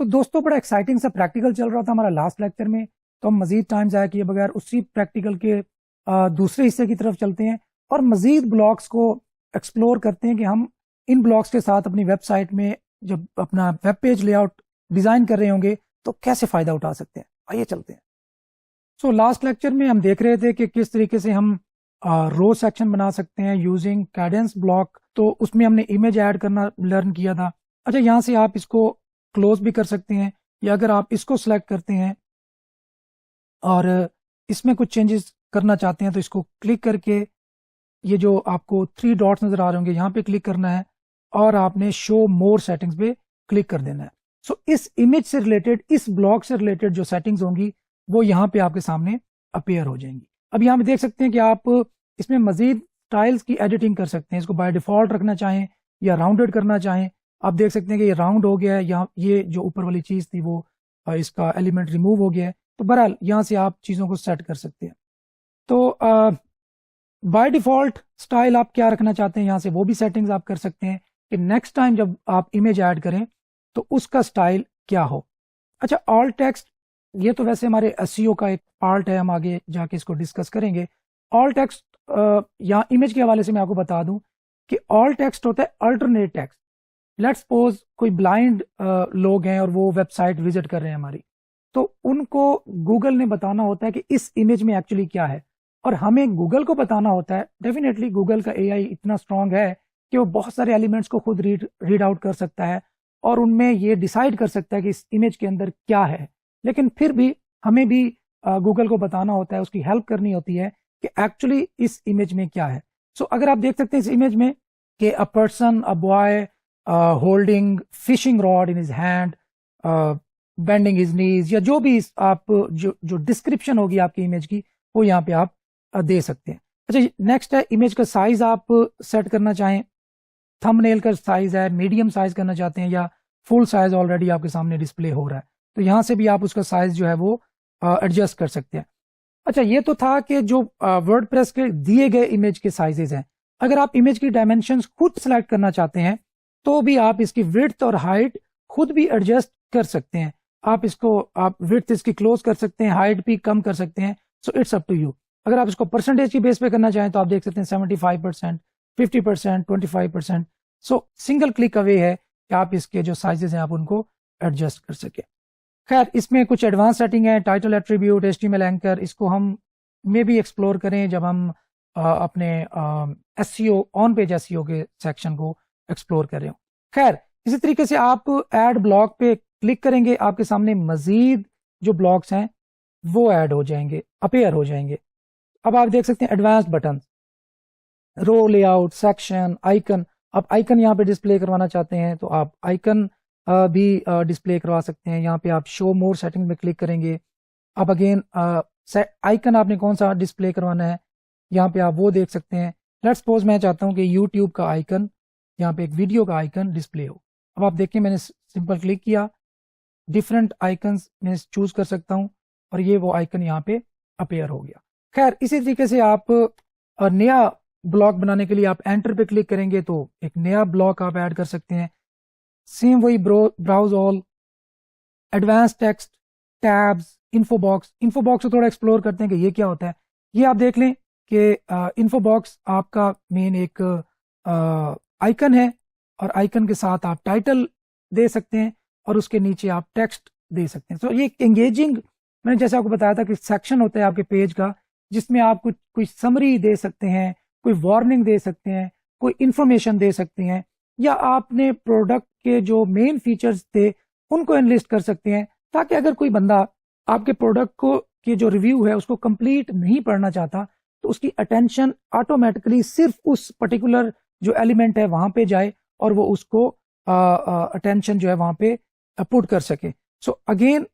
तो दोस्तों बड़ा एक्साइटिंग सा प्रैक्टिकल चल रहा था हमारा लास्ट लेक्चर में, तो हम मजीद टाइम ज़ाया किए बगैर उसी प्रैक्टिकल के दूसरे हिस्से की तरफ चलते हैं और मजीद ब्लॉक्स को एक्सप्लोर करते हैं कि हम इन ब्लॉक्स के साथ अपनी वेबसाइट में जब अपना वेब पेज लेआउट डिज़ाइन कर रहे होंगे तो कैसे फ़ायदा उठा सकते हैं। आइए चलते हैं। सो लास्ट लेक्चर में हम देख रहे थे कि किस तरीके से हम रो सेक्शन बना सकते हैं यूजिंग कैडेंस ब्लॉक। तो उसमें हमने इमेज ऐड करना लर्न किया था। अच्छा, यहाँ से आप इसको क्लोज भी कर सकते हैं, या अगर आप इसको सिलेक्ट करते हैं और इसमें कुछ चेंजेस करना चाहते हैं तो इसको क्लिक करके ये जो आपको 3 डॉट्स नज़र आ रहे होंगे यहाँ पे क्लिक करना है और आपने शो मोर सेटिंग्स पे क्लिक कर देना है। सो इस इमेज से रिलेटेड, इस ब्लॉक से रिलेटेड जो सेटिंग्स होंगी वो यहाँ पे आपके सामने अपेयर हो जाएंगी। अब यहाँ पे देख सकते हैं कि आप इसमें मजीद स्टाइल्स की एडिटिंग कर सकते हैं। इसको बाय डिफ़ॉल्ट रखना चाहें या राउंडेड करना चाहें। आप देख सकते हैं कि ये राउंड हो गया है, यहाँ ये जो ऊपर वाली चीज़ थी वो इसका एलिमेंट रिमूव हो गया है। तो बहरहाल यहाँ से आप चीज़ों को सेट कर सकते हैं। तो बाय डिफ़ॉल्ट स्टाइल आप क्या रखना चाहते हैं यहाँ से वो भी सेटिंग्स आप कर सकते हैं कि नेक्स्ट टाइम जब आप इमेज ऐड करें तो उसका स्टाइल क्या हो। अच्छा, ऑल टेक्स्ट ये तो वैसे हमारे एसईओ का एक पार्ट है, हम आगे जाके इसको डिस्कस करेंगे। ऑल टेक्स्ट यहाँ इमेज के हवाले से मैं आपको बता दूं कि ऑल टेक्स्ट होता है अल्टरनेट टेक्स्ट। लेट्स सपोज कोई ब्लाइंड लोग हैं और वो वेबसाइट विजिट कर रहे हैं हमारी, तो उनको गूगल ने बताना होता है कि इस इमेज में एक्चुअली क्या है, और हमें गूगल को बताना होता है। डेफिनेटली गूगल का एआई इतना स्ट्रांग है कि वो बहुत सारे एलिमेंट्स को खुद रीड आउट कर सकता है और उनमें ये डिसाइड कर सकता है कि इस इमेज के अंदर क्या है। लेकिन फिर भी हमें भी गूगल को बताना होता है, उसकी हेल्प करनी होती है कि एक्चुअली इस इमेज में क्या है। सो अगर आप देख सकते हैं इस इमेज में कि a person, a boy holding fishing rod in his hand, bending his knees, या जो भी आप जो डिस्क्रिप्शन होगी आपकी इमेज की वो यहाँ पे आप दे सकते हैं। अच्छा, नेक्स्ट है इमेज का साइज आप सेट करना चाहें। थंबनेल का साइज है, मीडियम साइज करना चाहते हैं या फुल साइज ऑलरेडी आपके सामने डिस्प्ले हो रहा है, तो यहाँ से भी आप उसका साइज जो है वो एडजस्ट कर सकते हैं। अच्छा, ये तो था कि जो वर्डप्रेस के दिए गए इमेज के साइजेज हैं। अगर आप इमेज की डायमेंशंस खुद सेलेक्ट करना चाहते हैं तो भी आप इसकी विड्थ और हाइट खुद भी एडजस्ट कर सकते हैं। आप विड्थ इसकी क्लोज कर सकते हैं, हाइट भी कम कर सकते हैं। So it's up to you. अगर आप इसको परसेंटेज की बेस पे करना चाहें तो आप देख सकते हैं 75%, 50%, 25%। सो सिंगल क्लिक अवे है कि आप इसके जो साइजेस हैं आप उनको एडजस्ट कर सकें। खैर, इसमें कुछ एडवांस सेटिंग है, टाइटल एट्रीब्यूट, एचटीएमएल एंकर, इसको हम मे भी एक्सप्लोर करें जब हम अपने एसईओ, ऑन पेज एसईओ के सेक्शन को एक्सप्लोर कर रहे हो। खैर, इसी तरीके से आप ऐड ब्लॉक पे क्लिक करेंगे, आपके सामने मजीद जो ब्लॉक्स हैं वो ऐड हो जाएंगे, अपेयर हो जाएंगे। अब आप देख सकते हैं एडवांस बटन, रो लेआउट, सेक्शन, आइकन। आप आइकन यहाँ पे डिस्प्ले करवाना चाहते हैं तो आप आइकन भी डिस्प्ले करवा सकते हैं। यहाँ पे आप शो मोर सेटिंग में क्लिक करेंगे। अब अगेन आइकन आपने कौन सा डिस्प्ले करवाना है यहाँ पे आप वो देख सकते हैं। लेट्स सपोज मैं चाहता हूँ कि यूट्यूब का आइकन, यहाँ पे एक वीडियो का आइकन डिस्प्ले हो। अब आप देखिए मैंने सिंपल क्लिक किया, डिफरेंट आइकन्स में चूज कर सकता हूँ और ये वो आइकन यहाँ पे अपेयर हो गया। खैर, इसी तरीके से आप नया ब्लॉक बनाने के लिए आप एंटर पे क्लिक करेंगे तो एक नया ब्लॉक आप ऐड कर सकते हैं। सेम वही browse all, advance text, tabs, info box. Info box को थोड़ा एक्सप्लोर करते हैं कि ये क्या होता है। ये आप देख लें कि इन्फो बॉक्स आपका मेन एक आइकन है और आइकन के साथ आप टाइटल दे सकते हैं और उसके नीचे आप टेक्स्ट दे सकते हैं। तो ये एंगेजिंग, मैंने जैसे आपको बताया था कि सेक्शन होता है आपके पेज का जिसमें आप कोई समरी दे सकते हैं, कोई वार्निंग दे सकते हैं, कोई इंफॉर्मेशन दे सकते हैं, या आपने प्रोडक्ट के जो मेन फीचर्स थे उनको एनलिस्ट कर सकते हैं, ताकि अगर कोई बंदा आपके प्रोडक्ट को के जो रिव्यू है उसको कंप्लीट नहीं पढ़ना चाहता तो उसकी अटेंशन ऑटोमेटिकली सिर्फ उस पर्टिकुलर जो एलिमेंट है वहां पे जाए और वो उसको अटेंशन जो है वहां पे पुट कर सके। सो अगेन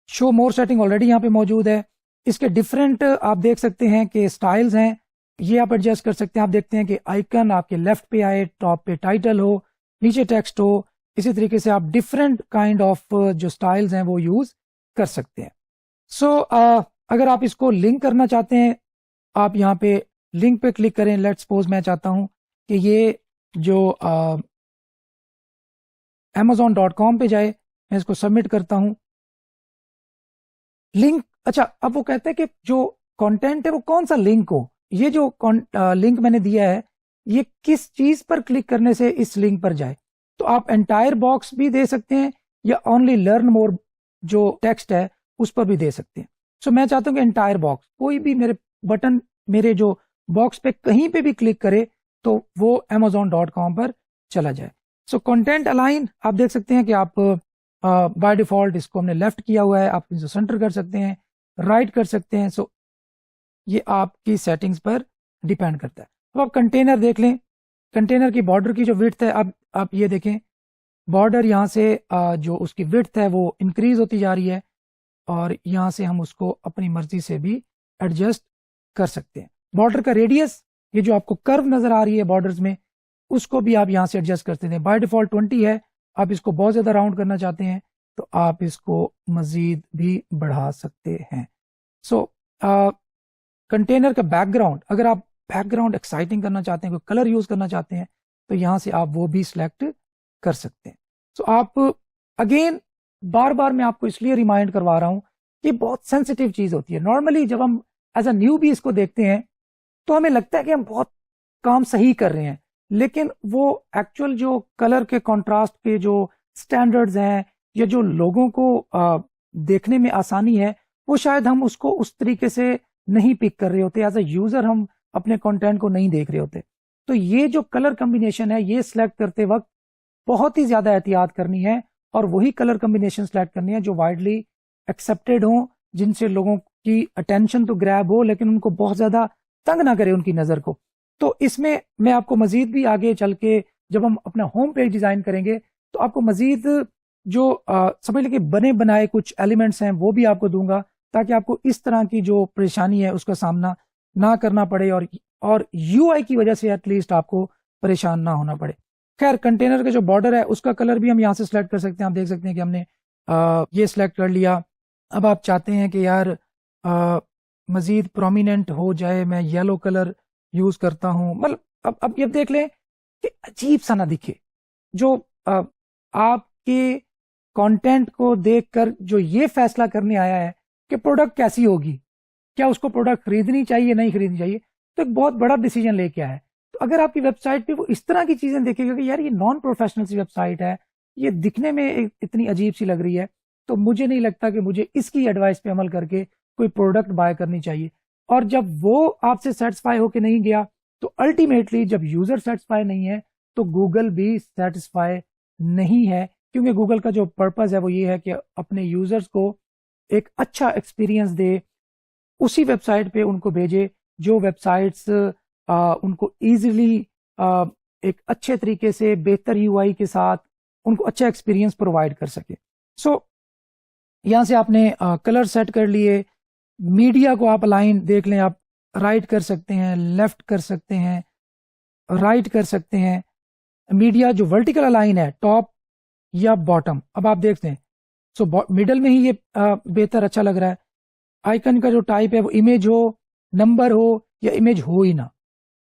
शो मोर सेटिंग ऑलरेडी यहाँ पे मौजूद है। इसके डिफरेंट आप देख सकते हैं कि स्टाइल्स हैं, ये आप एडजस्ट कर सकते हैं। आप देखते हैं कि आइकन आपके लेफ्ट पे आए, टॉप पे टाइटल हो, नीचे टेक्स्ट हो। इसी तरीके से आप डिफरेंट काइंड ऑफ जो स्टाइल्स हैं वो यूज कर सकते हैं। सो अगर आप इसको लिंक करना चाहते हैं आप यहाँ पे लिंक पे क्लिक करें। लेट्स सपोज मैं चाहता हूँ कि ये जो amazon.com पे जाए मैं इसको सबमिट करता हूं। लिंक, अच्छा अब वो कहते हैं कि जो कंटेंट है वो कौन सा लिंक हो। ये जो लिंक मैंने दिया है ये किस चीज पर क्लिक करने से इस लिंक पर जाए। तो आप एंटायर बॉक्स भी दे सकते हैं या ओनली लर्न मोर जो टेक्स्ट है उस पर भी दे सकते हैं। सो मैं चाहता हूं कि एंटायर बॉक्स, कोई भी मेरे बटन मेरे जो बॉक्स पे कहीं पे भी क्लिक करे तो वो amazon.com पर चला जाए। सो कंटेंट अलाइन आप देख सकते हैं कि आप बाय डिफॉल्ट इसको हमने लेफ्ट किया हुआ है, आप इसे सेंटर कर सकते हैं, राइट कर सकते हैं। सो ये आपकी सेटिंग्स पर डिपेंड करता है। अब आप कंटेनर देख लें, कंटेनर की बॉर्डर की जो विड्थ है, अब आप ये देखें बॉर्डर यहाँ से जो उसकी विड्थ है वो इंक्रीज होती जा रही है और यहाँ से हम उसको अपनी मर्जी से भी एडजस्ट कर सकते हैं। बॉर्डर का रेडियस, ये जो आपको कर्व नजर आ रही है बॉर्डर्स में, उसको भी आप यहाँ से एडजस्ट करते हैं। बाय डिफॉल्ट 20 है, आप इसको बहुत ज़्यादा राउंड करना चाहते हैं तो आप इसको मज़ीद भी बढ़ा सकते हैं। सो कंटेनर का बैकग्राउंड, अगर आप बैकग्राउंड एक्साइटिंग करना चाहते हैं, कोई कलर यूज़ करना चाहते हैं तो यहाँ से आप वो भी सिलेक्ट कर सकते हैं। सो आप अगेन बार बार मैं आपको इसलिए रिमाइंड करवा रहा हूँ कि बहुत सेंसिटिव चीज़ होती है। नॉर्मली जब हम एज अ न्यू भी इसको देखते हैं तो हमें लगता है कि हम बहुत काम सही कर रहे हैं, लेकिन वो एक्चुअल जो कलर के कंट्रास्ट के जो स्टैंडर्ड्स हैं या जो लोगों को देखने में आसानी है वो शायद हम उसको उस तरीके से नहीं पिक कर रहे होते। एज अ यूजर हम अपने कंटेंट को नहीं देख रहे होते। तो ये जो कलर कॉम्बिनेशन है ये सिलेक्ट करते वक्त बहुत ही ज्यादा एहतियात करनी है और वही कलर कॉम्बिनेशन सिलेक्ट करनी है जो वाइडली एक्सेप्टेड हो, जिनसे लोगों की अटेंशन तो ग्रैब हो लेकिन उनको बहुत ज्यादा तंग ना करे उनकी नजर को। तो इसमें मैं आपको मजीद भी आगे चल के जब हम अपना होम पेज डिजाइन करेंगे तो आपको मजीद जो समझ लीजिए बने बनाए कुछ एलिमेंट्स हैं वो भी आपको दूंगा ताकि आपको इस तरह की जो परेशानी है उसका सामना ना करना पड़े और यूआई की वजह से एटलीस्ट आपको परेशान ना होना पड़े। खैर कंटेनर का जो बॉर्डर है उसका कलर भी हम यहाँ से सिलेक्ट कर सकते हैं। आप देख सकते हैं कि हमने ये सिलेक्ट कर लिया। अब आप चाहते हैं कि यार मजीद प्रोमिनेंट हो जाए, मैं येलो कलर यूज करता हूं। मतलब अब ये देख लें कि अजीब सा ना दिखे। जो आपके कंटेंट को देखकर जो ये फैसला करने आया है कि प्रोडक्ट कैसी होगी, क्या उसको प्रोडक्ट खरीदनी चाहिए नहीं खरीदनी चाहिए, तो एक बहुत बड़ा डिसीजन लेके आया है। तो अगर आपकी वेबसाइट पे वो इस तरह की चीजें देखेगा कि यार ये नॉन प्रोफेशनल सी वेबसाइट है, ये दिखने में इतनी अजीब सी लग रही है, तो मुझे नहीं लगता कि मुझे इसकी एडवाइस पे अमल करके कोई प्रोडक्ट बाय करनी चाहिए। और जब वो आपसे सेटिस्फाई होके नहीं गया तो अल्टीमेटली जब यूजर सेटिस्फाई नहीं है तो गूगल भी सेटिस्फाई नहीं है, क्योंकि गूगल का जो पर्पस है वो ये है कि अपने यूजर्स को एक अच्छा एक्सपीरियंस दे, उसी वेबसाइट पे उनको भेजे जो वेबसाइट्स उनको इजीली एक अच्छे तरीके से बेहतर यूआई के साथ उनको अच्छा एक्सपीरियंस प्रोवाइड कर सके। सो यहाँ से आपने कलर सेट कर लिए, मीडिया को आप अलाइन देख लें, आप राइट कर सकते हैं, लेफ्ट कर सकते हैं, राइट कर सकते हैं। मीडिया जो वर्टिकल अलाइन है टॉप या बॉटम, अब आप देखते हैं सो मिडल में ही ये बेहतर अच्छा लग रहा है। आइकन का जो टाइप है वो इमेज हो, नंबर हो या इमेज हो ही ना,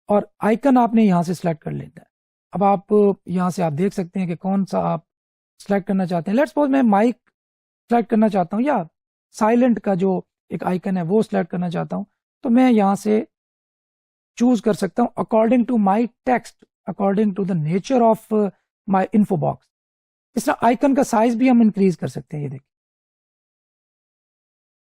और आइकन आपने यहाँ से सिलेक्ट कर लेना है। अब आप यहाँ से आप देख सकते हैं कि कौन सा आप सिलेक्ट करना चाहते हैं। लेट्स सपोज मैं माइक सिलेक्ट करना चाहता हूँ या साइलेंट का जो एक आइकन है वो सिलेक्ट करना चाहता हूँ, तो मैं यहाँ से चूज कर सकता हूँ according to my text, according to the nature of my info box. इस तरह आइकन का साइज भी हम इंक्रीज कर सकते हैं, ये देखिए।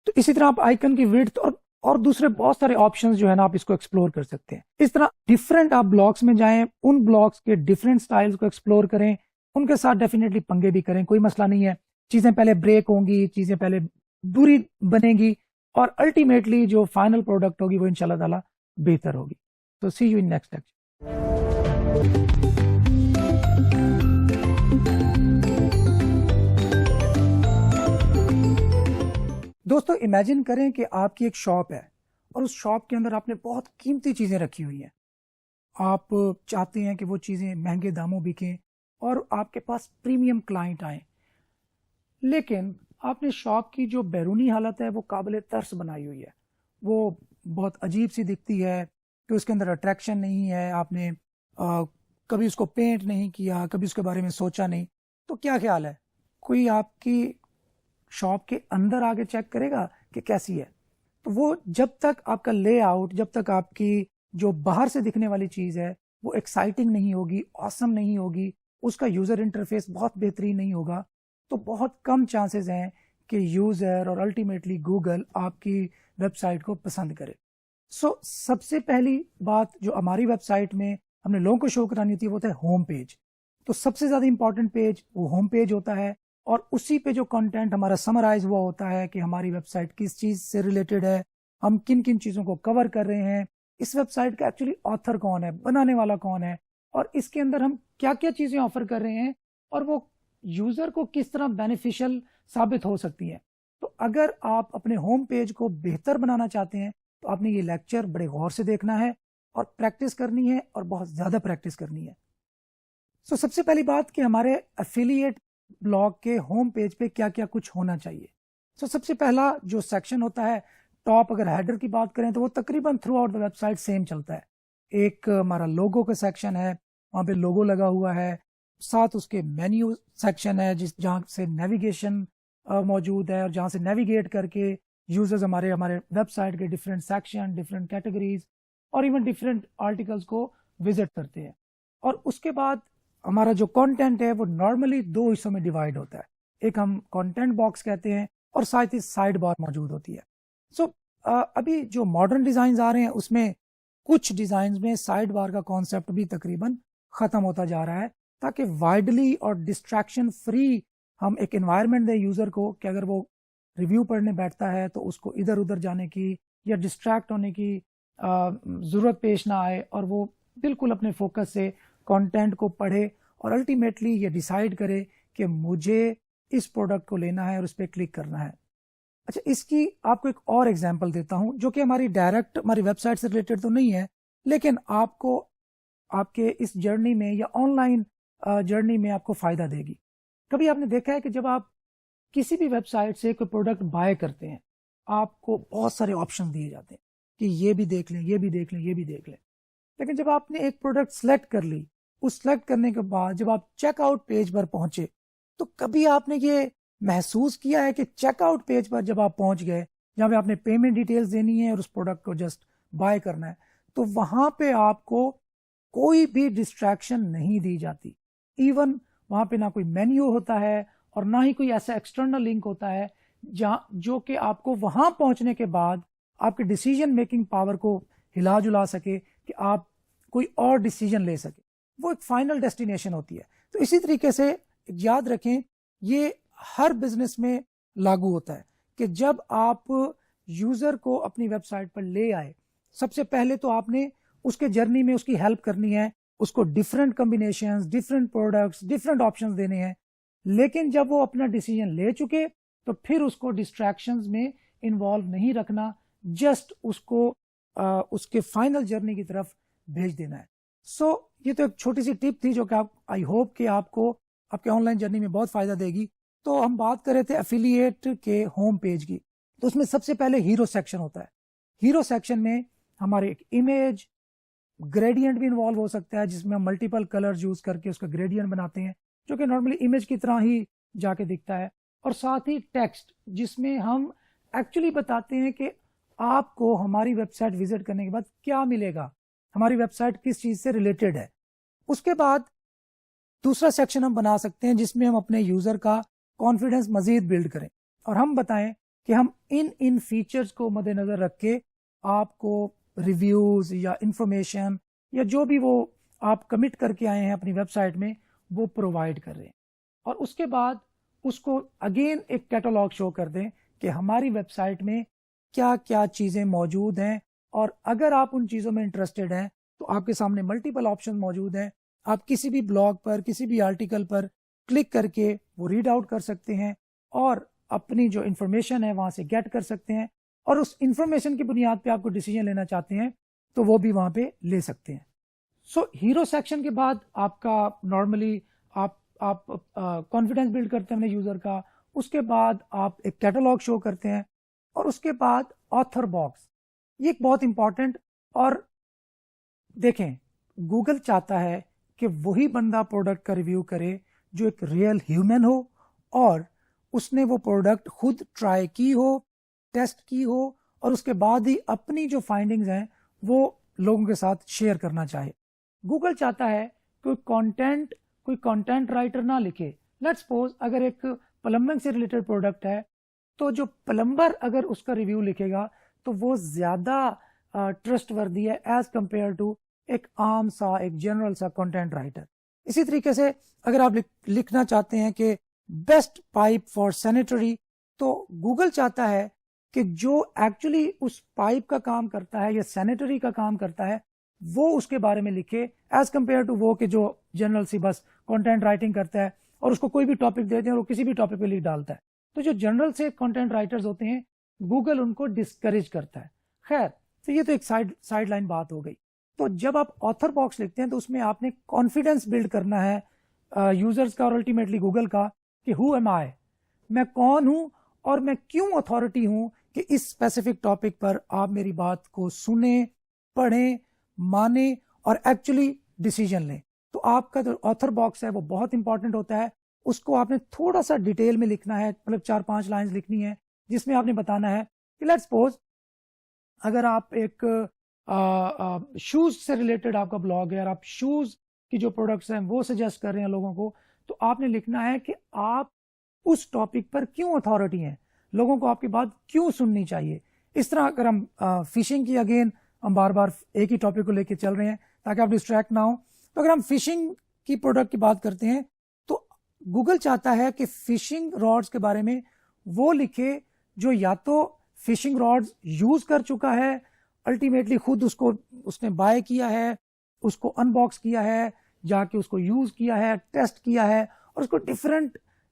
तो इसी तरह आप आइकन की विड्थ और दूसरे बहुत सारे ऑप्शंस जो है ना आप इसको एक्सप्लोर कर सकते हैं। इस तरह डिफरेंट आप ब्लॉग्स में जाएं, उन ब्लॉग्स के डिफरेंट स्टाइल्स को एक्सप्लोर करें, उनके साथ डेफिनेटली पंगे भी करें, कोई मसला नहीं है। चीजें पहले ब्रेक होंगी, चीजें पहले बुरी बनेगी और अल्टीमेटली जो फाइनल प्रोडक्ट होगी वो इंशाल्लाह ताला बेहतर होगी। तो सी यू इन नेक्स्ट लेक्चर। दोस्तों इमेजिन करें कि आपकी एक शॉप है और उस शॉप के अंदर आपने बहुत कीमती चीजें रखी हुई हैं। आप चाहते हैं कि वो चीजें महंगे दामों बिकें और आपके पास प्रीमियम क्लाइंट आए, लेकिन आपने शॉप की जो बैरूनी हालत है वो काबिल तर्स बनाई हुई है। वो बहुत अजीब सी दिखती है कि उसके अंदर अट्रैक्शन नहीं है, आपने कभी उसको पेंट नहीं किया, कभी उसके बारे में सोचा नहीं। तो क्या ख्याल है, कोई आपकी शॉप के अंदर आके चेक करेगा कि कैसी है। तो वो जब तक आपका लेआउट, जब तक आपकी जो बाहर से दिखने वाली चीज़ है वो एक्साइटिंग नहीं होगी, ऑसम नहीं होगी, उसका यूज़र इंटरफेस बहुत बेहतरीन नहीं होगा, तो बहुत कम चांसेस हैं कि यूज़र और अल्टीमेटली गूगल आपकी वेबसाइट को पसंद करे। सबसे पहली बात जो हमारी वेबसाइट में हमने लोगों को शो करानी होती है वो होता है होम पेज। तो सबसे ज़्यादा इंपॉर्टेंट पेज वो होम पेज होता है, और उसी पे जो कंटेंट हमारा समराइज हुआ होता है कि हमारी वेबसाइट किस चीज़ से रिलेटेड है, हम किन किन चीज़ों को कवर कर रहे हैं, इस वेबसाइट का एक्चुअली ऑथर कौन है, बनाने वाला कौन है, और इसके अंदर हम क्या क्या चीज़ें ऑफर कर रहे हैं और वो यूज़र को किस तरह बेनिफिशियल साबित हो सकती है। तो अगर आप अपने होम पेज को बेहतर बनाना चाहते हैं तो आपने ये लेक्चर बड़े गौर से देखना है और प्रैक्टिस करनी है, और बहुत ज़्यादा प्रैक्टिस करनी है। सबसे पहली बात कि हमारे एफिलिएट ब्लॉग के होम पेज पे क्या क्या कुछ होना चाहिए। सबसे पहला जो सेक्शन होता है टॉप, अगर हेडर की बात करें तो वो तकरीबन through out the website same चलता है। एक हमारा लोगो का सेक्शन है, वहाँ पे लोगो लगा हुआ है, साथ उसके मेन्यू सेक्शन है जहाँ से नेविगेशन मौजूद है, और जहाँ से नेविगेट करके यूजर्स हमारे वेबसाइट के डिफरेंट सेक्शन, डिफरेंट कैटेगरीज और इवन डिफरेंट आर्टिकल्स को विजिट करते हैं। और उसके बाद हमारा जो कंटेंट है वो नॉर्मली दो हिस्सों में डिवाइड होता है। एक हम कंटेंट बॉक्स कहते हैं और साथ ही साइड बार मौजूद होती है। अभी जो मॉडर्न डिजाइन आ रहे हैं उसमें कुछ डिजाइन में साइड बार का कॉन्सेप्ट भी तकरीबन खत्म होता जा रहा है, ताकि वाइडली और डिस्ट्रैक्शन फ्री हम एक एनवायरनमेंट दें यूजर को कि अगर वो रिव्यू पढ़ने बैठता है तो उसको इधर उधर जाने की या डिस्ट्रैक्ट होने की ज़रूरत पेश ना आए, और वो बिल्कुल अपने फोकस से कंटेंट को पढ़े और अल्टीमेटली ये डिसाइड करे कि मुझे इस प्रोडक्ट को लेना है और उस पर क्लिक करना है। अच्छा, इसकी आपको एक और एग्जांपल देता हूं जो कि हमारी डायरेक्ट हमारी वेबसाइट से रिलेटेड तो नहीं है, लेकिन आपको आपके इस जर्नी में या ऑनलाइन जर्नी में आपको फ़ायदा देगी। कभी आपने देखा है कि जब आप किसी भी वेबसाइट से कोई प्रोडक्ट बाय करते हैं, आपको बहुत सारे ऑप्शन दिए जाते हैं कि ये भी देख लें, ये भी देख लें, ये भी देख लें। लेकिन जब आपने एक प्रोडक्ट सेलेक्ट कर ली, उस सेलेक्ट करने के बाद जब आप चेकआउट पेज पर पहुंचे, तो कभी आपने ये महसूस किया है कि चेकआउट पेज पर जब आप पहुंच गए, जहाँ पे आपने पेमेंट डिटेल्स देनी है और उस प्रोडक्ट को जस्ट बाय करना है, तो वहां पे आपको कोई भी डिस्ट्रैक्शन नहीं दी जाती। इवन वहां पे ना कोई मेन्यू होता है और ना ही कोई ऐसा एक्सटर्नल लिंक होता है जो कि आपको वहां पहुंचने के बाद आपके डिसीजन मेकिंग पावर को हिला जुला सके कि आप कोई और डिसीजन ले सके। वो एक फाइनल डेस्टिनेशन होती है। तो इसी तरीके से याद रखें, ये हर बिजनेस में लागू होता है कि जब आप यूजर को अपनी वेबसाइट पर ले आए, सबसे पहले तो आपने उसके जर्नी में उसकी हेल्प करनी है, उसको different combinations, different products, different options देने हैं। लेकिन जब वो अपना डिसीजन ले चुके तो फिर उसको डिस्ट्रैक्शंस में इन्वॉल्व नहीं रखना, जस्ट उसको उसके फाइनल जर्नी की तरफ भेज देना है। ये तो एक छोटी सी टिप थी जो कि आई होप कि आपको आपके ऑनलाइन जर्नी में बहुत फायदा देगी। तो हम बात कर रहे थे एफिलिएट के होम पेज की, तो उसमें सबसे पहले हीरो सेक्शन होता है। हीरो सेक्शन में हमारे एक इमेज, ग्रेडियंट भी इन्वॉल्व हो सकता है, जिसमें हम मल्टीपल कलर्स यूज करके उसका ग्रेडियंट बनाते हैं जो कि नॉर्मली इमेज की तरह ही जाके दिखता है, और साथ ही टेक्स्ट जिसमें हम एक्चुअली बताते हैं कि आपको हमारी वेबसाइट विजिट करने के बाद क्या मिलेगा, हमारी वेबसाइट किस चीज से रिलेटेड है। उसके बाद दूसरा सेक्शन हम बना सकते हैं जिसमें हम अपने यूजर का कॉन्फिडेंस मजीद बिल्ड करें और हम बताएं कि हम इन फीचर्स को मद्देनजर रख के आपको रिव्यूज या इंफॉर्मेशन या जो भी वो आप कमिट करके आए हैं अपनी वेबसाइट में वो प्रोवाइड कर रहे हैं। और उसके बाद उसको अगेन एक कैटलॉग शो कर दें कि हमारी वेबसाइट में क्या क्या चीज़ें मौजूद हैं, और अगर आप उन चीज़ों में इंटरेस्टेड हैं तो आपके सामने मल्टीपल ऑप्शन मौजूद हैं। आप किसी भी ब्लॉग पर, किसी भी आर्टिकल पर क्लिक करके वो रीड आउट कर सकते हैं और अपनी जो इन्फॉर्मेशन है वहाँ से गेट कर सकते हैं, और उस इन्फॉर्मेशन की बुनियाद पे आपको डिसीजन लेना चाहते हैं तो वो भी वहाँ पे ले सकते हैं। हीरो सेक्शन के बाद आपका नॉर्मली आप कॉन्फिडेंस बिल्ड करते हैं अपने यूज़र का। उसके बाद आप एक कैटलॉग शो करते हैं, और उसके बाद ऑथर बॉक्स, ये एक बहुत इंपॉर्टेंट। और देखें, गूगल चाहता है कि वही बंदा प्रोडक्ट का रिव्यू करे जो एक रियल ह्यूमन हो और उसने वो प्रोडक्ट खुद ट्राई की हो, टेस्ट की हो, और उसके बाद ही अपनी जो फाइंडिंग्स हैं वो लोगों के साथ शेयर करना चाहे। गूगल चाहता है कोई कंटेंट राइटर ना लिखे। लेट्स सपोज अगर एक प्लम्बिंग से रिलेटेड प्रोडक्ट है, तो जो प्लम्बर अगर उसका रिव्यू लिखेगा तो वो ज़्यादा ट्रस्टवर्दी है एज कंपेयर टू एक आम सा, एक जनरल सा कंटेंट राइटर। इसी तरीके से अगर आप लिखना चाहते हैं कि बेस्ट पाइप फॉर सैनिटरी, तो गूगल चाहता है कि जो एक्चुअली उस पाइप का काम करता है या सैनिटरी का काम करता है वो उसके बारे में लिखे, एज कंपेयर टू वो कि जो जनरल सी बस कंटेंट राइटिंग करता है और उसको कोई भी टॉपिक देते हैं और वो किसी भी टॉपिक पे लिख डालता है। तो जो जनरल से कंटेंट राइटर्स होते हैं गूगल उनको डिस्करेज करता है। खैर, तो ये तो एक साइड लाइन बात हो गई। तो जब आप ऑथर बॉक्स लिखते हैं तो उसमें आपने कॉन्फिडेंस बिल्ड करना है यूजर्स का और अल्टीमेटली गूगल का कि हु एम आई, मैं कौन हूं और मैं क्यों अथॉरिटी हूं कि इस स्पेसिफिक टॉपिक पर आप मेरी बात को सुने, पढ़ें, माने और एक्चुअली डिसीजन लें। तो आपका जो ऑथर बॉक्स है वो बहुत इंपॉर्टेंट होता है। उसको आपने थोड़ा सा डिटेल में लिखना है, मतलब 4-5 लाइंस लिखनी है जिसमें आपने बताना है कि लेट्स सपोज अगर आप एक शूज से रिलेटेड आपका ब्लॉग है और आप शूज की जो प्रोडक्ट्स हैं वो सजेस्ट कर रहे हैं लोगों को, तो आपने लिखना है कि आप उस टॉपिक पर क्यों अथॉरिटी हैं, लोगों को आपकी बात क्यों सुननी चाहिए। इस तरह अगर हम फिशिंग की, अगेन हम बार बार एक ही टॉपिक को लेकर चल रहे हैं ताकि आप डिस्ट्रैक्ट ना हो, तो अगर हम फिशिंग की प्रोडक्ट की बात करते हैं तो गूगल चाहता है कि फिशिंग रॉड्स के बारे में वो लिखे जो या तो फिशिंग रॉड्स यूज कर चुका है, अल्टीमेटली खुद उसने बाय किया है, उसको अनबॉक्स किया है, जाके उसको यूज किया है, टेस्ट किया है और उसको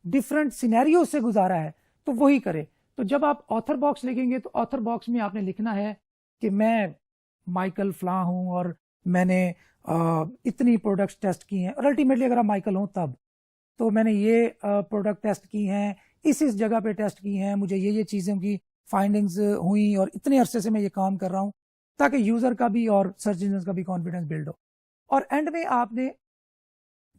डिफरेंट सिनेरियो से गुजारा है, तो वही करे। तो जब आप ऑथर बॉक्स लिखेंगे तो ऑथर बॉक्स में आपने लिखना है कि मैं माइकल फ्ला हूं और मैंने इतनी प्रोडक्ट्स टेस्ट की हैं, और अल्टीमेटली अगर आप माइकल हो तब तो मैंने ये प्रोडक्ट टेस्ट की हैं, इस जगह पे टेस्ट की हैं, मुझे ये चीज़ों की फाइंडिंग्स हुई और इतने अरसे से मैं ये काम कर रहा हूँ, ताकि यूज़र का भी और सर्च इंजन का भी कॉन्फिडेंस बिल्ड हो। और एंड में आपने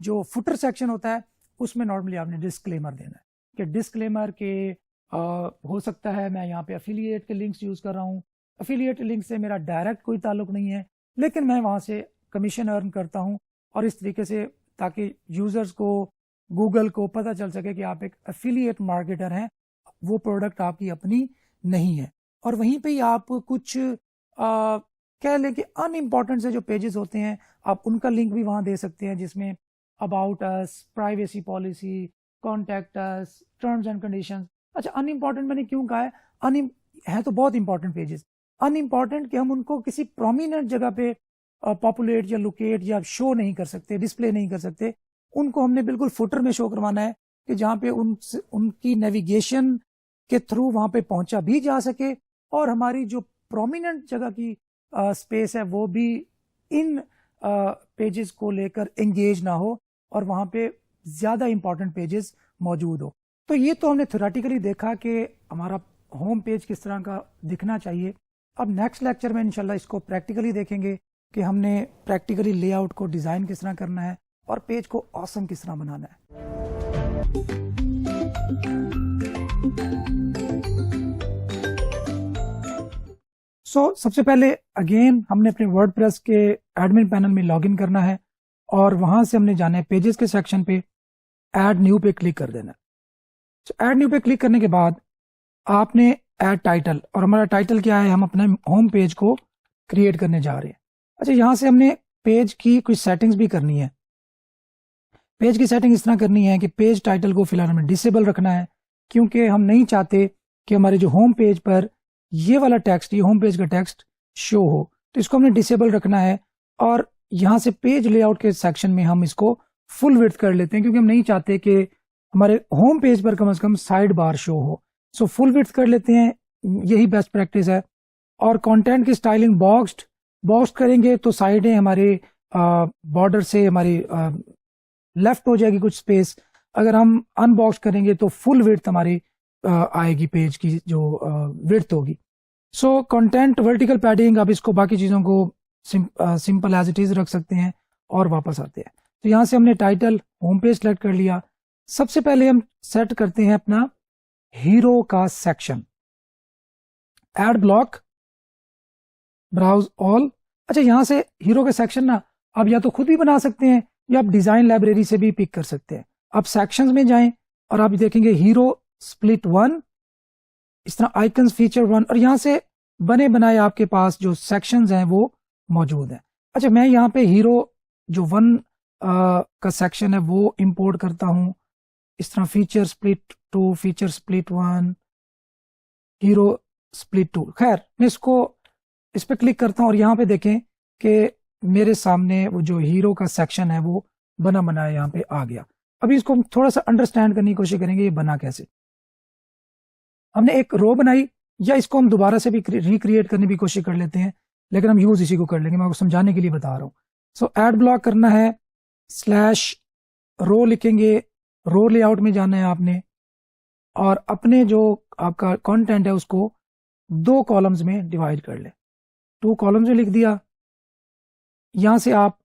जो फुटर सेक्शन होता है उसमें नॉर्मली आपने डिस्क्लेमर देना है कि डिस्क्लेमर के हो सकता है मैं यहाँ पे अफिलिएट के लिंक्स यूज़ कर रहा हूँ, अफिलिएट लिंक से मेरा डायरेक्ट कोई ताल्लुक नहीं है, लेकिन मैं वहाँ से कमीशन अर्न करता हूँ, और इस तरीके से ताकि यूज़र्स को, गूगल को पता चल सके कि आप एक अफिलिएट मार्केटर हैं, वो प्रोडक्ट आपकी अपनी नहीं है। और वहीं पे ही आप कुछ कह लें कि अनइम्पॉर्टेंट से जो पेजेस होते हैं आप उनका लिंक भी वहाँ दे सकते हैं, जिसमें about us, privacy policy, contact us, terms and conditions. अच्छा, अनइम्पॉर्टेंट मैंने क्यों कहा है? है तो बहुत इंपॉर्टेंट पेजेस, अनइम्पॉर्टेंट कि हम उनको किसी प्रोमिनेंट जगह पे पॉपुलेट या लोकेट या शो नहीं कर सकते, डिस्प्ले नहीं कर सकते। उनको हमने बिल्कुल फुटर में शो करवाना है कि जहाँ पे उनकी नेविगेशन के थ्रू वहाँ पे पहुँचा भी जा सके, और हमारी जो प्रोमिनेंट जगह की स्पेस है वो भी इन पेजेस को लेकर एंगेज ना हो और वहाँ पे ज़्यादा इंपॉर्टेंट पेजेस मौजूद हो। तो ये तो हमने थ्योरेटिकली देखा कि हमारा होम पेज किस तरह का दिखना चाहिए। अब नेक्स्ट लेक्चर में इंशाल्लाह इसको प्रैक्टिकली देखेंगे कि हमने प्रैक्टिकली लेआउट को डिज़ाइन किस तरह करना है और पेज को ऑसम किस तरह बनाना है। सबसे पहले अगेन हमने अपने वर्डप्रेस के एडमिन पैनल में लॉगिन करना है और वहां से हमने जाना है पेजेस के सेक्शन पे, ऐड न्यू पे क्लिक कर देना है। ऐड न्यू पे क्लिक करने के बाद आपने ऐड टाइटल, और हमारा टाइटल क्या है, हम अपने होम पेज को क्रिएट करने जा रहे हैं। अच्छा, यहाँ से हमने पेज की कुछ सेटिंग्स भी करनी है। पेज की सेटिंग इस तरह करनी है कि पेज टाइटल को फिलहाल हमें डिसेबल रखना है, क्योंकि हम नहीं चाहते कि हमारे जो होम पेज पर ये वाला टेक्स्ट, ये होम पेज का टेक्स्ट शो हो, तो इसको हमने डिसेबल रखना है। और यहाँ से पेज लेआउट के सेक्शन में हम इसको फुल विड्थ कर लेते हैं, क्योंकि हम नहीं चाहते कि हमारे होम पेज पर कम से कम साइड बार शो हो। सो फुल विड्थ कर लेते हैं, यही बेस्ट प्रैक्टिस है। और कंटेंट की स्टाइलिंग बॉक्स करेंगे तो साइडें हमारे बॉर्डर से हमारी लेफ्ट हो जाएगी कुछ स्पेस। अगर हम अनबॉक्स करेंगे तो फुल विड्थ हमारी आएगी, पेज की जो विड्थ होगी। सो कंटेंट वर्टिकल पैडिंग, अब इसको बाकी चीज़ों को सिंपल एज इट इज़ रख सकते हैं और वापस आते हैं। तो यहाँ से हमने टाइटल होम पेज सेलेक्ट कर लिया, सबसे पहले हम सेट करते हैं अपना हीरो का section. Ad block, browse all. अच्छा, यहां से हीरो के सेक्शन ना आप या तो खुद भी बना सकते हैं या आप डिजाइन लाइब्रेरी से भी पिक कर सकते हैं। आप सेक्शंस में जाएं और आप देखेंगे हीरो स्प्लिट 1, इस तरह आइकन्स फीचर 1, और यहां से बने बनाए आपके पास जो सेक्शंस हैं वो मौजूद हैं। अच्छा, मैं यहाँ पे हीरो जो 1 का सेक्शन है वो इंपोर्ट करता हूँ। इस तरह feature split 2, feature split 1, hero split 2। खैर, मैं इस पर क्लिक करता हूँ और यहाँ पे देखें कि मेरे सामने वो जो हीरो का सेक्शन है वो बना बनाया यहाँ पे आ गया। अभी इसको हम थोड़ा सा अंडरस्टैंड करने की कोशिश करेंगे ये बना कैसे। हमने एक रो बनाई, या इसको हम दोबारा से भी रिक्रिएट करने की कोशिश कर लेते हैं, लेकिन हम यूज इसी को कर लेंगे, मैं आपको समझाने के लिए बता रहा हूँ। सो ऐड ब्लॉक करना है, स्लैश रो लिखेंगे, रो लेआउट में जाना है आपने, और अपने जो आपका कंटेंट है उसको 2 कॉलम्स में डिवाइड कर ले। 2 कॉलम्स में लिख दिया। यहां से आप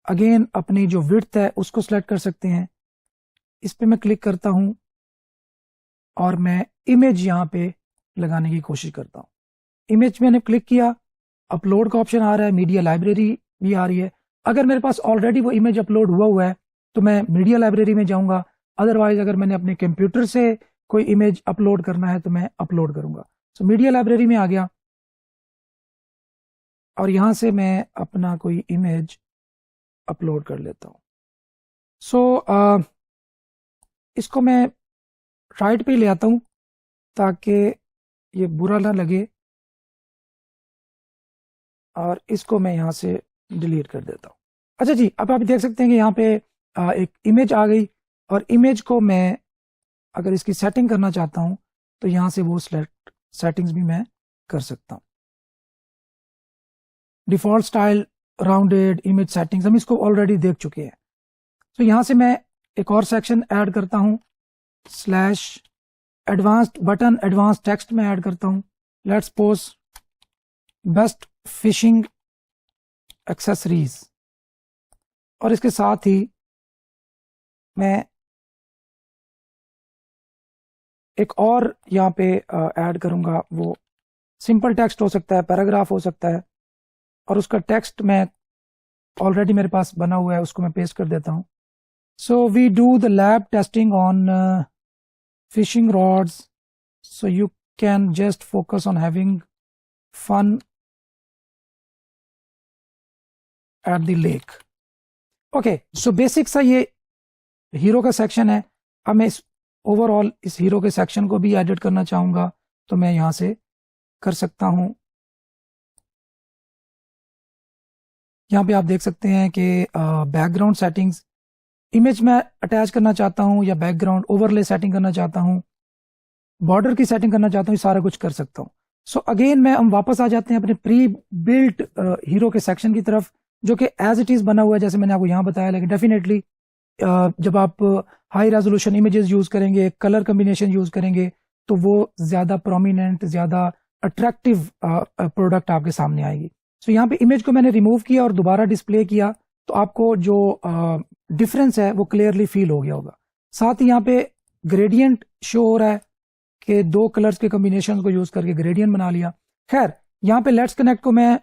अगेन अपनी जो विड्थ है उसको सिलेक्ट कर सकते हैं। इस पे मैं क्लिक करता हूं और मैं इमेज यहां पे लगाने की कोशिश करता हूं। इमेज मैंने क्लिक किया, अपलोड का ऑप्शन आ रहा है, मीडिया लाइब्रेरी भी आ रही है। अगर मेरे पास ऑलरेडी वो इमेज अपलोड हुआ है तो मैं मीडिया लाइब्रेरी में जाऊंगा, अदरवाइज अगर मैंने अपने कंप्यूटर से कोई इमेज अपलोड करना है तो मैं अपलोड करूंगा। सो मीडिया लाइब्रेरी में आ गया और यहां से मैं अपना कोई इमेज अपलोड कर लेता हूं। सो इसको मैं राइट पे ले आता हूं ताकि ये बुरा ना लगे, और इसको मैं यहां से डिलीट कर देता हूं। अच्छा जी, अब आप देख सकते हैं कि यहाँ पे एक इमेज आ गई, और इमेज को मैं अगर इसकी सेटिंग करना चाहता हूं तो यहां से वो सेटिंग्स भी मैं कर सकता हूं। Default style, rounded, image settings, हम इसको ऑलरेडी देख चुके हैं। तो यहां से मैं एक और सेक्शन ऐड करता हूं, slash advanced button, advanced text में ऐड करता हूं। Let's suppose best fishing accessories, और इसके साथ ही मैं एक और यहाँ पे ऐड करूंगा, वो सिंपल टेक्स्ट हो सकता है, पैराग्राफ हो सकता है, और उसका टेक्स्ट मैं ऑलरेडी मेरे पास बना हुआ है उसको मैं पेस्ट कर देता हूं। So we do the lab testing on fishing rods, so you can just focus on having fun at the lake. Okay, so basic सा ये हीरो का सेक्शन है। अब मैं ओवरऑल इस हीरो के सेक्शन को भी एडिट करना चाहूंगा तो मैं यहां से कर सकता हूं। यहां पे आप देख सकते हैं कि बैकग्राउंड सेटिंग्स, इमेज में अटैच करना चाहता हूं या बैकग्राउंड ओवरले सेटिंग करना चाहता हूं, बॉर्डर की सेटिंग करना चाहता हूँ, सारा कुछ कर सकता हूँ। सो अगेन हम वापस आ जाते हैं अपने प्री बिल्ट हीरो के सेक्शन की तरफ, जो कि एज इट इज बना हुआ है जैसे मैंने आपको यहाँ बताया। लेकिन डेफिनेटली जब आप हाई रेजोल्यूशन इमेजेस यूज करेंगे, कलर कम्बिनेशन यूज करेंगे, तो वो ज्यादा प्रोमिनेंट, ज्यादा अट्रैक्टिव प्रोडक्ट आपके सामने आएगी। सो यहाँ पे इमेज को मैंने रिमूव किया और दोबारा डिस्प्ले किया तो आपको जो डिफरेंस है वो क्लियरली फील हो गया होगा। साथ ही यहाँ पे ग्रेडियंट शो हो रहा है कि 2 कलर्स के कॉम्बिनेशन को यूज करके ग्रेडियंट बना लिया। खैर, यहाँ पे लेट्स कनेक्ट को मैं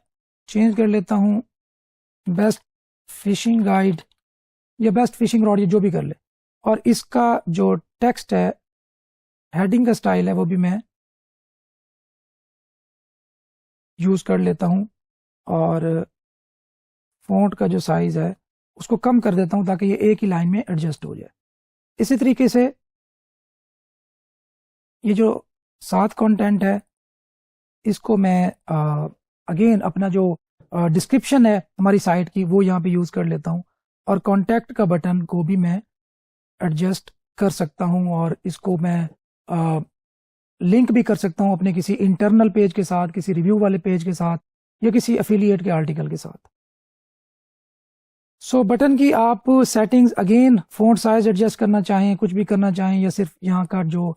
चेंज कर लेता हूँ, बेस्ट फिशिंग गाइड या बेस्ट फिशिंग रॉड, ये जो भी कर ले, और इसका जो टेक्स्ट है, हेडिंग का स्टाइल है, वो भी मैं यूज कर लेता हूँ, और फॉन्ट का जो साइज है उसको कम कर देता हूँ ताकि ये एक ही लाइन में एडजस्ट हो जाए। इसी तरीके से ये जो 7 कंटेंट है इसको मैं अगेन अपना जो डिस्क्रिप्शन है हमारी साइट की वो यहाँ पे यूज कर लेता हूँ, और कॉन्टैक्ट का बटन को भी मैं एडजस्ट कर सकता हूँ, और इसको मैं लिंक भी कर सकता हूँ अपने किसी इंटरनल पेज के साथ, किसी रिव्यू वाले पेज के साथ, या किसी एफिलिएट के आर्टिकल के साथ। सो बटन की आप settings again, font size adjust करना चाहें, कुछ भी करना चाहें, या सिर्फ यहाँ का जो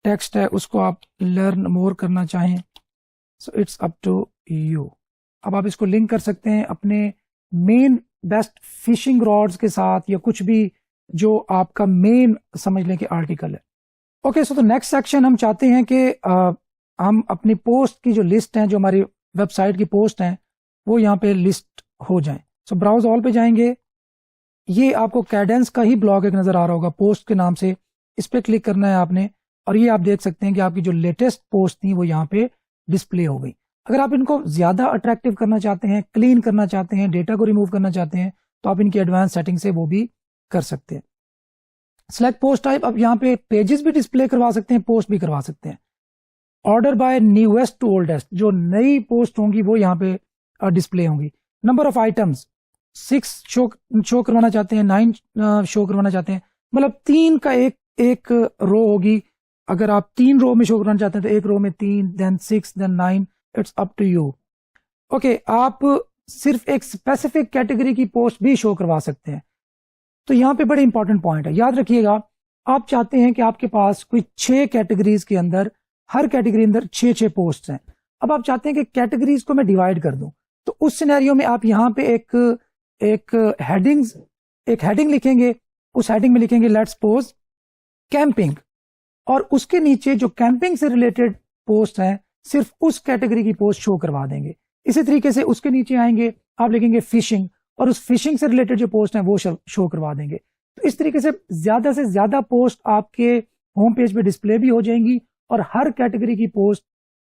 टेक्स्ट है उसको आप लर्न मोर करना चाहें, so it's up to you. अब आप इसको लिंक कर सकते हैं अपने मेन बेस्ट फिशिंग रॉड्स के साथ, या कुछ भी जो आपका मेन समझ लें कि आर्टिकल है। ओके, सो तो नेक्स्ट सेक्शन हम चाहते हैं कि हम अपनी पोस्ट की जो लिस्ट है, जो हमारी वेबसाइट की पोस्ट हैं, वो यहाँ पे लिस्ट हो जाएं। सो ब्राउज ऑल पे जाएंगे, ये आपको कैडेंस का ही ब्लॉग एक नज़र आ रहा होगा पोस्ट के नाम से, इस पर क्लिक करना है आपने, और ये आप देख सकते हैं कि आपकी जो लेटेस्ट पोस्ट थी वो यहाँ पे डिस्प्ले हो गई। अगर आप इनको ज़्यादा अट्रैक्टिव करना चाहते हैं, क्लीन करना चाहते हैं, डेटा को रिमूव करना चाहते हैं, तो आप इनकी एडवांस सेटिंग से वो भी कर सकते हैं। सेलेक्ट पोस्ट टाइप, अब यहाँ पे पेजेस भी डिस्प्ले करवा सकते हैं, पोस्ट भी करवा सकते हैं। Order by newest to oldest, जो नई पोस्ट होंगी वो यहाँ पे डिस्प्ले होंगी। नंबर ऑफ आइटम्स 6 शो करवाना चाहते हैं, 9 शो करवाना चाहते हैं, मतलब 3 का एक रो होगी। अगर आप 3 रो में शो करवाना चाहते हैं तो एक रो में 3, then 6, then 9, it's up to you. Okay, आप सिर्फ एक स्पेसिफिक कैटेगरी की पोस्ट भी शो करवा सकते हैं। तो यहाँ पे बड़े इंपॉर्टेंट पॉइंट है, याद रखिएगा। आप चाहते हैं कि आपके पास कोई 6 कैटेगरीज के अंदर, हर कैटेगरी अंदर 6 पोस्ट हैं। अब आप चाहते हैं कि कैटेगरीज को मैं डिवाइड कर दूं, तो उस सिनेरियो में आप यहाँ पे एक हेडिंग लिखेंगे। उस हेडिंग में लिखेंगे लेट्स सपोज कैंपिंग, और उसके नीचे जो कैंपिंग से रिलेटेड पोस्ट हैं सिर्फ उस कैटेगरी की पोस्ट शो करवा देंगे। इसी तरीके से उसके नीचे आएंगे, आप लिखेंगे फिशिंग, और उस फिशिंग से रिलेटेड जो पोस्ट हैं वो शो करवा देंगे। तो इस तरीके से ज्यादा पोस्ट आपके होम पेज पे डिस्प्ले भी हो जाएंगी और हर कैटेगरी की पोस्ट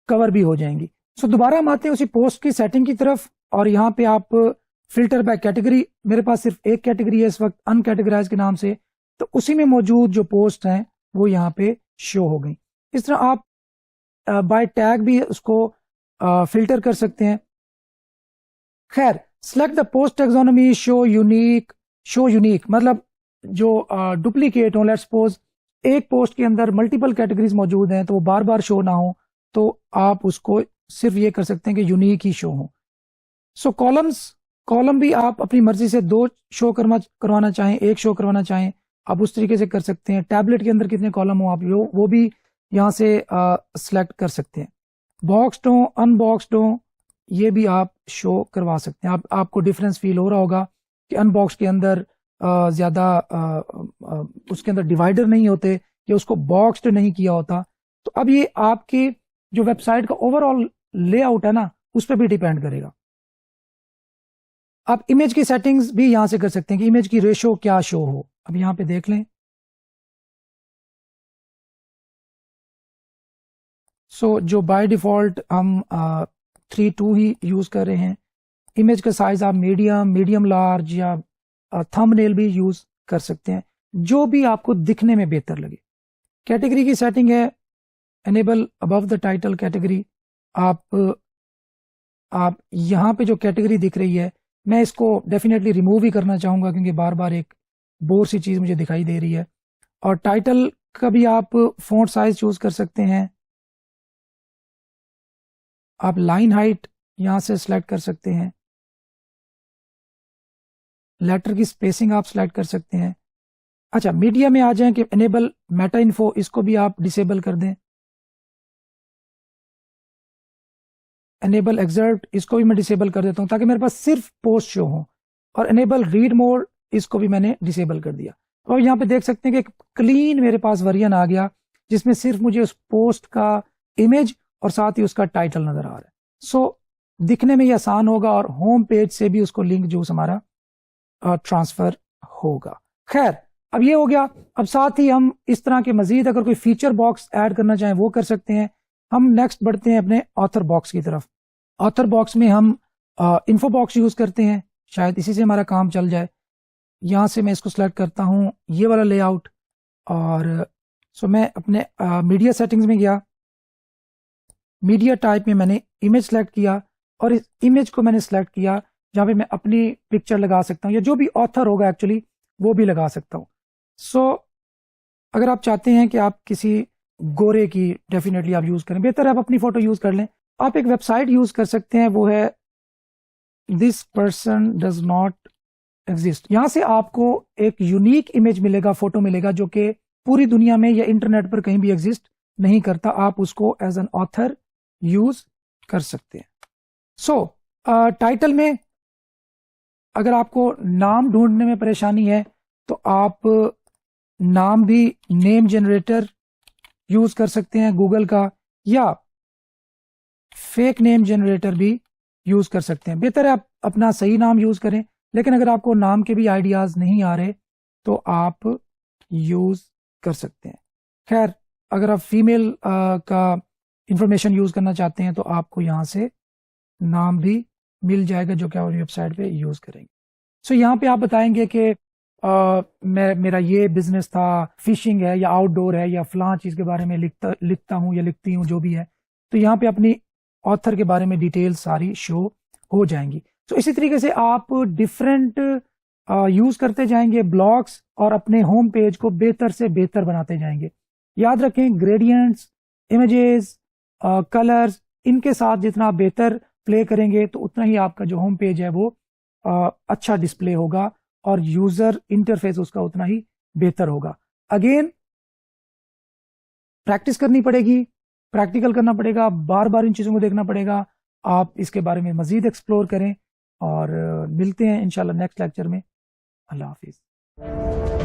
कवर भी हो जाएंगी। सो दोबारा हम आते हैं उसी पोस्ट की सेटिंग की तरफ, और यहाँ पे आप फिल्टर बाय कैटेगरी, मेरे पास सिर्फ एक कैटेगरी है इस वक्त अनकैटेगराइज के नाम से, तो उसी में मौजूद जो पोस्ट हैं वो यहाँ पे शो हो गई। इस तरह आप बाय टैग भी उसको फिल्टर कर सकते हैं। खैर, select the post taxonomy show unique, मतलब जो डुप्लीकेट हो। लेट्स सपोज एक पोस्ट के अंदर मल्टीपल कैटेगरीज मौजूद हैं तो वो बार बार शो ना हो, तो आप उसको सिर्फ ये कर सकते हैं कि यूनिक ही शो हो। सो कॉलम भी आप अपनी मर्जी से 2 शो करवाना चाहें, 1 शो करवाना चाहें, आप उस तरीके से कर सकते हैं। टैबलेट के अंदर कितने कॉलम हो आप वो भी यहाँ से सिलेक्ट कर सकते हैं। बॉक्स्ड हो, अनबॉक्स्ड हो, ये भी आप शो करवा सकते हैं। आपको डिफरेंस फील हो रहा होगा कि अनबॉक्स के अंदर ज़्यादा उसके अंदर डिवाइडर नहीं होते, या उसको बॉक्स्ड नहीं किया होता। तो अब ये आपके जो वेबसाइट का ओवरऑल लेआउट है ना, उस पर भी डिपेंड करेगा। आप इमेज की सेटिंग्स भी यहां से कर सकते हैं कि इमेज की रेशो क्या शो हो। अब यहां पे देख लें, सो जो बाय डिफॉल्ट हम 3:2 ही यूज कर रहे हैं। इमेज का साइज आप मीडियम लार्ज या थंबनेल भी यूज कर सकते हैं, जो भी आपको दिखने में बेहतर लगे। कैटेगरी की सेटिंग है enable above the title category. आप यहाँ पे जो कैटेगरी दिख रही है, मैं इसको डेफिनेटली रिमूव ही करना चाहूँगा क्योंकि बार बार एक बोर सी चीज़ मुझे दिखाई दे रही है। और टाइटल का भी आप फ़ॉन्ट साइज चूज़ कर सकते हैं। आप लाइन हाइट यहाँ से सिलेक्ट कर सकते हैं। लेटर की स्पेसिंग आप सिलेक्ट कर सकते हैं। अच्छा, मीडिया में आ जाएं कि एनेबल मेटा इन्फो, इसको भी आप डिसेबल कर दें। एनेबल एक्सर्ट, इसको भी मैं डिसेबल कर देता हूं ताकि मेरे पास सिर्फ पोस्ट शो हो। और एनेबल रीड मोड, इसको भी मैंने डिसेबल कर दिया। और यहाँ पे देख सकते हैं कि एक क्लीन मेरे पास वर्जन आ गया जिसमें सिर्फ मुझे उस पोस्ट का इमेज और साथ ही उसका टाइटल नजर आ रहा है। सो दिखने में ये आसान होगा और होम पेज से भी उसको लिंक जो हमारा ट्रांसफर होगा। खैर, अब ये हो गया। अब साथ ही हम इस तरह के मजीद अगर कोई फीचर बॉक्स ऐड करना चाहें वो कर सकते हैं। हम नेक्स्ट बढ़ते हैं अपने ऑथर बॉक्स की तरफ। ऑथर बॉक्स में हम इन्फो बॉक्स यूज करते हैं, शायद इसी से हमारा काम चल जाए। यहाँ से मैं इसको सिलेक्ट करता हूँ, ये वाला लेआउट, और सो मैं अपने मीडिया सेटिंग्स में गया। मीडिया टाइप में मैंने इमेज सेलेक्ट किया और इस इमेज को मैंने सेलेक्ट किया जहाँ पे मैं अपनी पिक्चर लगा सकता हूँ या जो भी ऑथर होगा एक्चुअली वो भी लगा सकता हूँ। सो अगर आप चाहते हैं कि आप किसी गोरे की डेफिनेटली आप यूज़ करें, बेहतर है आप अपनी फ़ोटो यूज़ कर लें। आप एक वेबसाइट यूज़ कर सकते हैं, वो है this person does not exist. यहाँ से आपको एक यूनिक इमेज मिलेगा, फ़ोटो मिलेगा जो कि पूरी दुनिया में या इंटरनेट पर कहीं भी एग्जिस्ट नहीं करता। आप उसको एज एन ऑथर यूज़ कर सकते हैं। सो टाइटल में अगर आपको नाम ढूंढने में परेशानी है तो आप नाम भी नेम जनरेटर यूज कर सकते हैं गूगल का, या फेक नेम जनरेटर भी यूज कर सकते हैं। बेहतर है आप अपना सही नाम यूज करें, लेकिन अगर आपको नाम के भी आइडियाज नहीं आ रहे तो आप यूज कर सकते हैं। खैर, अगर आप फीमेल का इंफॉर्मेशन यूज करना चाहते हैं तो आपको यहाँ से नाम भी मिल जाएगा जो कि आप वेबसाइट पे यूज करेंगे। सो यहाँ पे आप बताएंगे कि मेरा ये बिजनेस था, फिशिंग है या आउटडोर है या फलां चीज़ के बारे में लिखता हूँ या लिखती हूँ, जो भी है। तो यहाँ पे अपनी ऑथर के बारे में डिटेल सारी शो हो जाएंगी। तो इसी तरीके से आप डिफरेंट यूज करते जाएंगे ब्लॉग्स और अपने होम पेज को बेहतर से बेहतर बनाते जाएंगे। याद रखें, ग्रेडियंट्स, इमेजेस, कलर्स, इनके साथ जितना आप बेहतर प्ले करेंगे तो उतना ही आपका जो होम पेज है वो अच्छा डिस्प्ले होगा और यूजर इंटरफेस उसका उतना ही बेहतर होगा। अगेन प्रैक्टिस करनी पड़ेगी, प्रैक्टिकल करना पड़ेगा, बार बार इन चीज़ों को देखना पड़ेगा। आप इसके बारे में मजीद एक्सप्लोर करें और मिलते हैं इंशाल्लाह नेक्स्ट लेक्चर में। अल्लाह हाफिज़।